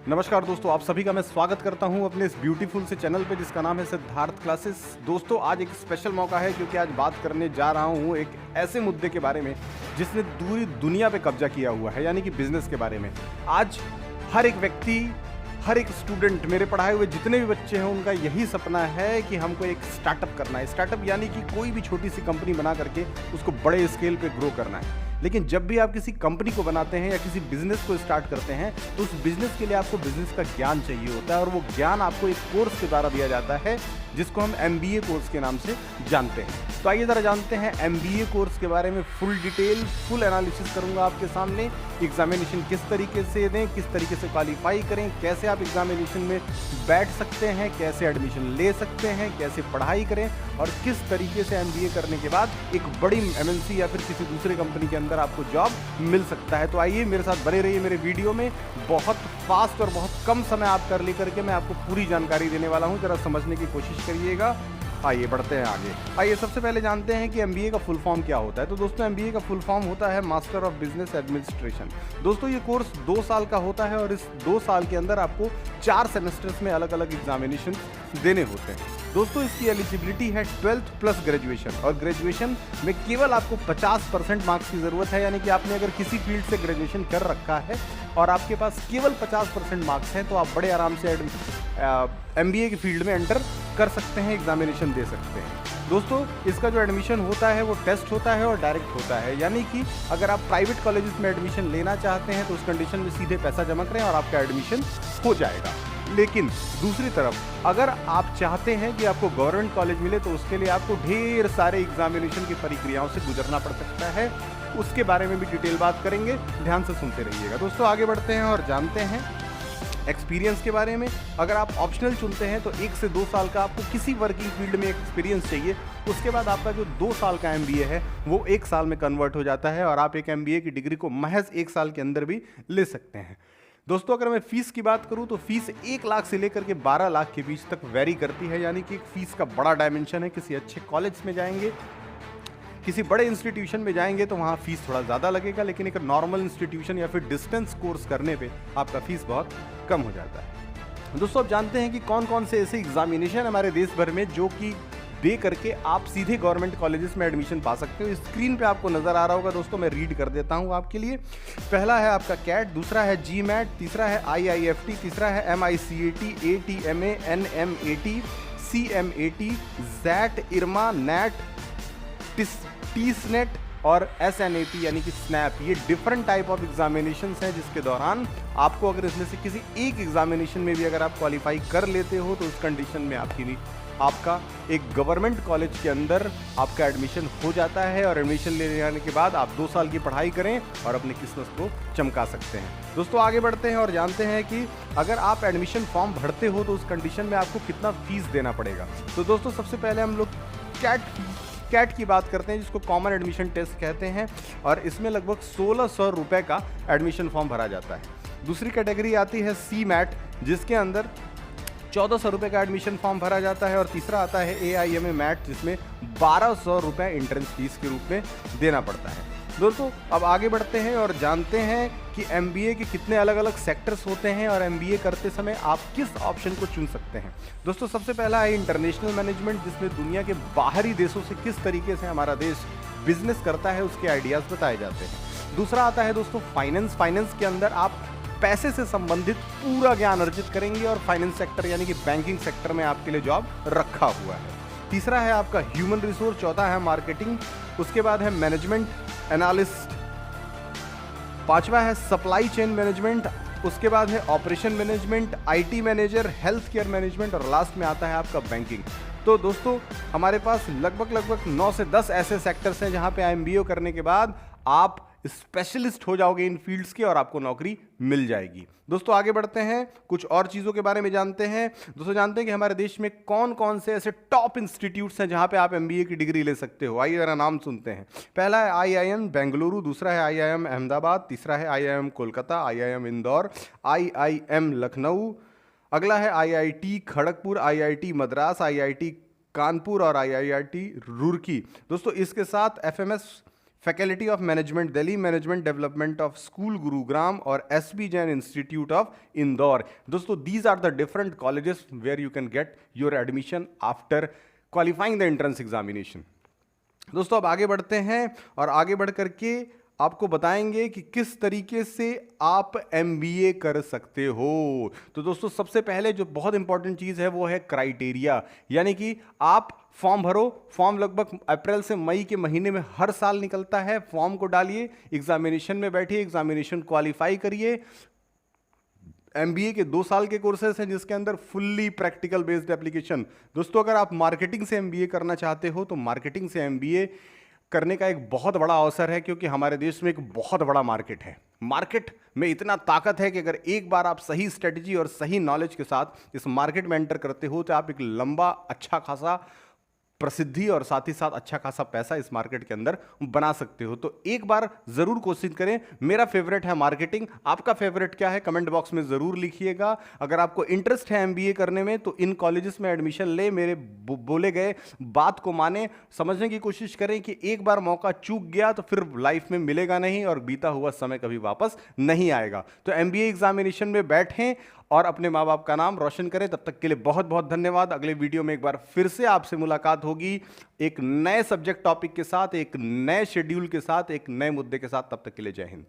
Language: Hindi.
नमस्कार दोस्तों, आप सभी का मैं स्वागत करता हूं अपने इस ब्यूटीफुल से चैनल पे जिसका नाम है सिद्धार्थ क्लासेस। दोस्तों, आज एक स्पेशल मौका है क्योंकि आज बात करने जा रहा हूं एक ऐसे मुद्दे के बारे में जिसने पूरी दुनिया पे कब्जा किया हुआ है, यानी कि बिजनेस के बारे में। आज हर एक व्यक्ति, हर एक स्टूडेंट, मेरे पढ़ाए हुए जितने भी बच्चे हैं, उनका यही सपना है कि हमको एक स्टार्टअप करना है। स्टार्टअप यानी कि कोई भी छोटी सी कंपनी बना करके उसको बड़े स्केल पे ग्रो करना है। लेकिन जब भी आप किसी कंपनी को बनाते हैं या किसी बिजनेस को स्टार्ट करते हैं तो उस बिजनेस के लिए आपको बिजनेस का ज्ञान चाहिए होता है, और वो ज्ञान आपको एक कोर्स के द्वारा दिया जाता है जिसको हम MBA कोर्स के नाम से जानते हैं। तो आइए ज़रा जानते हैं MBA कोर्स के बारे में। फुल डिटेल, फुल एनालिसिस करूंगा आपके सामने। एग्जामिनेशन किस तरीके से दें, किस तरीके से क्वालिफाई करें, कैसे आप एग्जामिनेशन में बैठ सकते हैं, कैसे एडमिशन ले सकते हैं, कैसे पढ़ाई करें, और किस तरीके से MBA करने के बाद एक बड़ी MNC या फिर किसी दूसरे कंपनी के अंदर आपको जॉब मिल सकता है। तो आइए मेरे साथ बने रहिए मेरे वीडियो में। बहुत फास्ट और बहुत कम समय आप कर लेकर के मैं आपको पूरी जानकारी देने वाला हूं, जरा समझने की कोशिश करिएगा। आइए बढ़ते हैं आगे। आइए सबसे पहले जानते हैं कि MBA का फुल फॉर्म क्या होता है। तो दोस्तों, MBA का फुल फॉर्म होता है मास्टर ऑफ बिजनेस एडमिनिस्ट्रेशन। दोस्तों, ये कोर्स 2 साल का होता है और इस 2 साल के अंदर आपको 4 सेमेस्टर्स में अलग अलग एग्जामिनेशन देने होते हैं। दोस्तों, इसकी एलिजिबिलिटी है 12th प्लस ग्रेजुएशन, और ग्रेजुएशन में केवल आपको 50% मार्क्स की ज़रूरत है। यानी कि आपने अगर किसी फील्ड से ग्रेजुएशन कर रखा है और आपके पास केवल 50% मार्क्स हैं तो आप बड़े आराम से MBA की फील्ड में एंटर कर सकते हैं, एग्जामिनेशन दे सकते हैं। दोस्तों, इसका जो एडमिशन होता है वो टेस्ट होता है और डायरेक्ट होता है। यानी कि अगर आप प्राइवेट कॉलेजेस में एडमिशन लेना चाहते हैं तो उस कंडीशन में सीधे पैसा जमा करें और आपका एडमिशन हो जाएगा। लेकिन दूसरी तरफ अगर आप चाहते हैं कि आपको गवर्नमेंट कॉलेज मिले तो उसके लिए आपको ढेर सारे एग्जामिनेशन की प्रक्रियाओं से गुजरना पड़ सकता है। उसके बारे में भी डिटेल बात करेंगे, ध्यान से सुनते रहिएगा। दोस्तों, आगे बढ़ते हैं और जानते हैं एक्सपीरियंस के बारे में। अगर आप ऑप्शनल चुनते हैं तो 1 से 2 साल का आपको किसी वर्किंग फील्ड में एक्सपीरियंस चाहिए। उसके बाद आपका जो 2 साल का MBA है वो 1 साल में कन्वर्ट हो जाता है और आप एक MBA की डिग्री को महज 1 साल के अंदर भी ले सकते हैं। दोस्तों, अगर मैं फीस की बात करूं तो फीस 1 लाख से लेकर के 12 लाख के बीच तक वेरी करती है। यानी कि एक फीस का बड़ा डायमेंशन है। किसी अच्छे कॉलेज में जाएंगे, किसी बड़े इंस्टीट्यूशन में जाएंगे तो वहाँ फीस थोड़ा ज़्यादा लगेगा, लेकिन एक नॉर्मल इंस्टीट्यूशन या फिर डिस्टेंस कोर्स करने पे आपका फीस बहुत कम हो जाता है। दोस्तों, आप जानते हैं कि कौन कौन से ऐसे एग्जामिनेशन हमारे देश भर में जो कि दे करके आप सीधे गवर्नमेंट कॉलेजेस में एडमिशन पा सकते हो। स्क्रीन पे आपको नजर आ रहा होगा दोस्तों, मैं रीड कर देता हूँ आपके लिए। पहला है आपका कैट, दूसरा है GMAT, तीसरा है IIFT, तीसरा है MICAT, ATMA, NMAT, CMAT, ZAT, IRMA, NAT, TSNET और SNAP यानी कि स्नैप। ये डिफरेंट टाइप ऑफ एग्जामिनेशंस हैं जिसके दौरान आपको अगर इसमें से किसी एक एग्जामिनेशन में भी अगर आप क्वालिफाई कर लेते हो तो उस कंडीशन में आपका एक गवर्नमेंट कॉलेज के अंदर आपका एडमिशन हो जाता है, और एडमिशन ले जाने के बाद आप 2 साल की पढ़ाई करें और अपनी किस्मत को चमका सकते हैं। दोस्तों, आगे बढ़ते हैं और जानते हैं कि अगर आप एडमिशन फॉर्म भरते हो तो उस कंडीशन में आपको कितना फीस देना पड़ेगा। तो दोस्तों, सबसे पहले हम लोग कैट की बात करते हैं, जिसको कॉमन एडमिशन टेस्ट कहते हैं, और इसमें लगभग 1600 रुपये का एडमिशन फॉर्म भरा जाता है। दूसरी कैटेगरी आती है CMAT, जिसके अंदर 1400 रुपये का एडमिशन फॉर्म भरा जाता है, और तीसरा आता है AIMA MAT, जिसमें 1200 रुपये एंट्रेंस फीस के रूप में देना पड़ता है। दोस्तों, अब आगे बढ़ते हैं और जानते हैं कि MBA के कितने अलग अलग सेक्टर्स होते हैं और MBA करते समय आप किस ऑप्शन को चुन सकते हैं। दोस्तों, सबसे पहला है इंटरनेशनल मैनेजमेंट, जिसमें दुनिया के बाहरी देशों से किस तरीके से हमारा देश बिजनेस करता है उसके आइडियाज़ बताए जाते हैं। दूसरा आता है दोस्तों फाइनेंस के अंदर आप पैसे से संबंधित पूरा ज्ञान अर्जित करेंगे, और फाइनेंस सेक्टर यानी कि बैंकिंग सेक्टर में आपके लिए जॉब रखा हुआ है। तीसरा है आपका ह्यूमन रिसोर्स, चौथा है मार्केटिंग, उसके बाद है मैनेजमेंट एनालिस्ट, पांचवा है सप्लाई चेन मैनेजमेंट, उसके बाद है operation management, IT manager, health care management, और लास्ट में आता है आपका बैंकिंग। तो दोस्तों, हमारे पास लगभग 9 से 10 ऐसे सेक्टर्स हैं जहां पे MBA करने के बाद आप स्पेशलिस्ट हो जाओगे इन फील्ड्स के और आपको नौकरी मिल जाएगी। दोस्तों, आगे बढ़ते हैं, कुछ और चीज़ों के बारे में जानते हैं। दोस्तों, जानते हैं कि हमारे देश में कौन कौन से ऐसे टॉप इंस्टीट्यूट्स हैं जहां पे आप MBA की डिग्री ले सकते हो। आइए जरा नाम सुनते हैं। पहला है IIM बेंगलुरु, दूसरा है IIM अहमदाबाद, तीसरा है IIM Kolkata, IIM Indore, IIM Lucknow, अगला है IIT Kharagpur, IIT Madras, IIT Kanpur और IIT रुड़की। दोस्तों, इसके साथ FMS faculty of management Delhi, management development of school Gurugram और SB Jain institute of Indore. दोस्तों these are the different colleges where you can get your admission after qualifying the entrance examination. दोस्तों अब आगे बढ़ते हैं और आगे बढ़ करके आपको बताएंगे कि किस तरीके से आप एमबीए कर सकते हो। तो दोस्तों सबसे पहले जो बहुत इंपॉर्टेंट चीज़ है वो है क्राइटेरिया, यानी कि आप फॉर्म भरो। फॉर्म लगभग अप्रैल से मई के महीने में हर साल निकलता है। फॉर्म को डालिए, एग्जामिनेशन में बैठिए, एग्जामिनेशन क्वालिफाई करिए। एमबीए के 2 साल के कोर्सेस हैं जिसके अंदर फुल्ली प्रैक्टिकल बेस्ड एप्लीकेशन। दोस्तों अगर आप मार्केटिंग से एमबीए करना चाहते हो तो मार्केटिंग से एमबीए करने का एक बहुत बड़ा अवसर है, क्योंकि हमारे देश में एक बहुत बड़ा मार्केट है। मार्केट में इतना ताकत है कि अगर एक बार आप सही स्ट्रेटजी और सही नॉलेज के साथ इस मार्केट में एंटर करते हो तो आप एक लंबा अच्छा खासा प्रसिद्धि और साथ ही साथ अच्छा खासा पैसा इस मार्केट के अंदर बना सकते हो। तो एक बार जरूर कोशिश करें। मेरा फेवरेट है मार्केटिंग, आपका फेवरेट क्या है कमेंट बॉक्स में जरूर लिखिएगा। अगर आपको इंटरेस्ट है एमबीए करने में तो इन कॉलेजेस में एडमिशन ले, मेरे बोले गए बात को माने, समझने की कोशिश करें कि एक बार मौका चूक गया तो फिर लाइफ में मिलेगा नहीं और बीता हुआ समय कभी वापस नहीं आएगा। तो एमबीए एग्जामिनेशन में बैठें और अपने माँ बाप का नाम रोशन करें। तब तक के लिए बहुत बहुत धन्यवाद। अगले वीडियो में एक बार फिर से आपसे मुलाकात होगी एक नए सब्जेक्ट टॉपिक के साथ, एक नए शेड्यूल के साथ, एक नए मुद्दे के साथ। तब तक के लिए जय हिंद।